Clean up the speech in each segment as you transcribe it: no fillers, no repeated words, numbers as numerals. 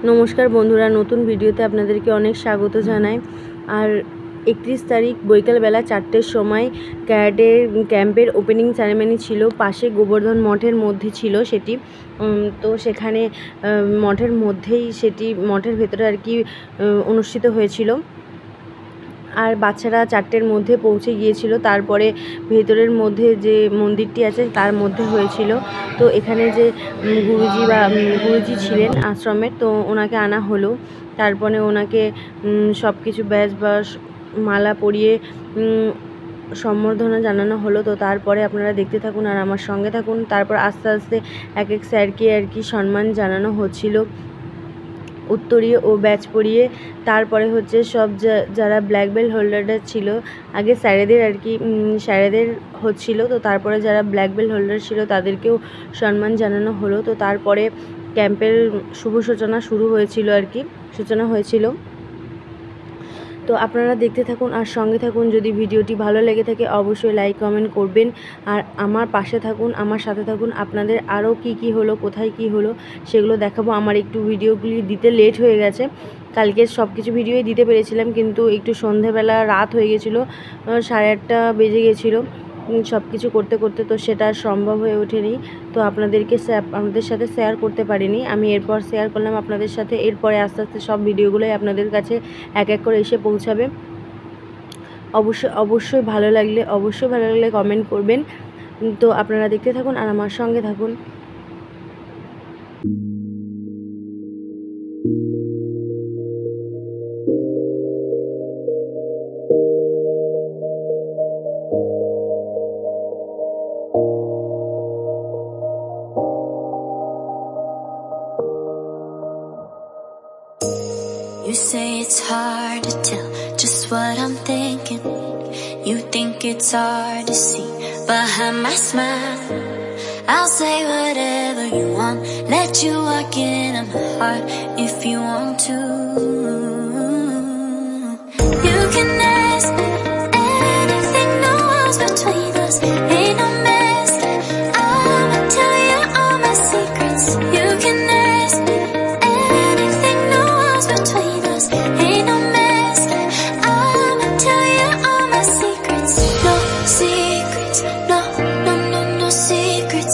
নমস্কার বন্ধুরা, নতুন ভিডিওতে আপনাদেরকে অনেক স্বাগত জানাই। আর 31 তারিখ বিকেলবেলা 4টের সময় ক্যারাটের ক্যাম্পের ওপেনিং সেরেমনি ছিল। পাশে গোবর্ধন মঠের মধ্যে ছিল সেটি। তো সেখানে মঠের মধ্যেই সেটি মঠের ভেতরে আর কি অনুষ্ঠিত হয়েছিল। আর বাচ্চারা 4টের মধ্যে পৌঁছে গিয়েছিল। তারপরে ভেতরের মধ্যে যে মন্দিরটি আছে তার মধ্যে হয়েছিল। তো এখানে যে গুরুজি ছিলেন আশ্রমের, তো ওনাকে আনা হলো। তারপরে ওনাকে সব কিছু ব্যাজ বা মালা পরিয়ে সম্বর্ধনা জানানো হলো। তো তারপরে আপনারা দেখতে থাকুন আর আমার সঙ্গে থাকুন। তারপর আস্তে আস্তে এক এক স্যারকে আর কি সম্মান জানানো হচ্ছিল উত্তরীয় ও ব্যাচ পরিয়ে। তারপরে হচ্ছে সব যারা ব্ল্যাক বেল্ট হোল্ডাররা ছিল, আগে স্যারেদের আর কি স্যারেদের হচ্ছিল, তো তারপরে যারা ব্ল্যাক বেল্ট হোল্ডার ছিল তাদেরকেও সম্মান জানানো হলো। তো তারপরে ক্যাম্পের শুভ সূচনা হয়েছিল। তো আপনারা দেখতে থাকুন আর সঙ্গে থাকুন। যদি ভিডিওটি ভালো লেগে থাকে অবশ্যই লাইক কমেন্ট করবেন আর আমার পাশে থাকুন, আমার সাথে থাকুন। আপনাদের আরও কি হলো, কোথায় কি হলো সেগুলো দেখাবো। আমার একটু ভিডিওগুলি দিতে লেট হয়ে গেছে। কালকে সব কিছু ভিডিওই দিতে পেরেছিলাম, কিন্তু একটু সন্ধেবেলা রাত হয়ে গেছিলো, 8:30 বেজে গেছিলো সব কিছু করতে করতে, তো সেটা সম্ভব হয়ে ওঠেনি। তো আপনাদের সাথে শেয়ার করতে পারিনি। আমি এরপর শেয়ার করলাম আপনাদের সাথে। এরপরে আস্তে আস্তে সব ভিডিওগুলোই আপনাদের কাছে এক এক করে এসে পৌঁছাবে। অবশ্যই ভালো লাগলে কমেন্ট করবেন। তো আপনারা দেখতে থাকুন আর আমার সঙ্গে থাকুন। You say it's hard to tell just what I'm thinking. You think it's hard to see behind my smile. I'll say whatever you want, let you walk into my heart if you want to. You can ask me anything, no walls between us, ain't no mess. I'ma tell you all my secrets. You can ask me anything, no walls between us, ain't no mess. I'ma tell you all my secrets. No secrets, no secrets.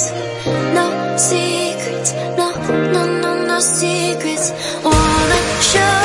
No secrets, no secrets. Wanna show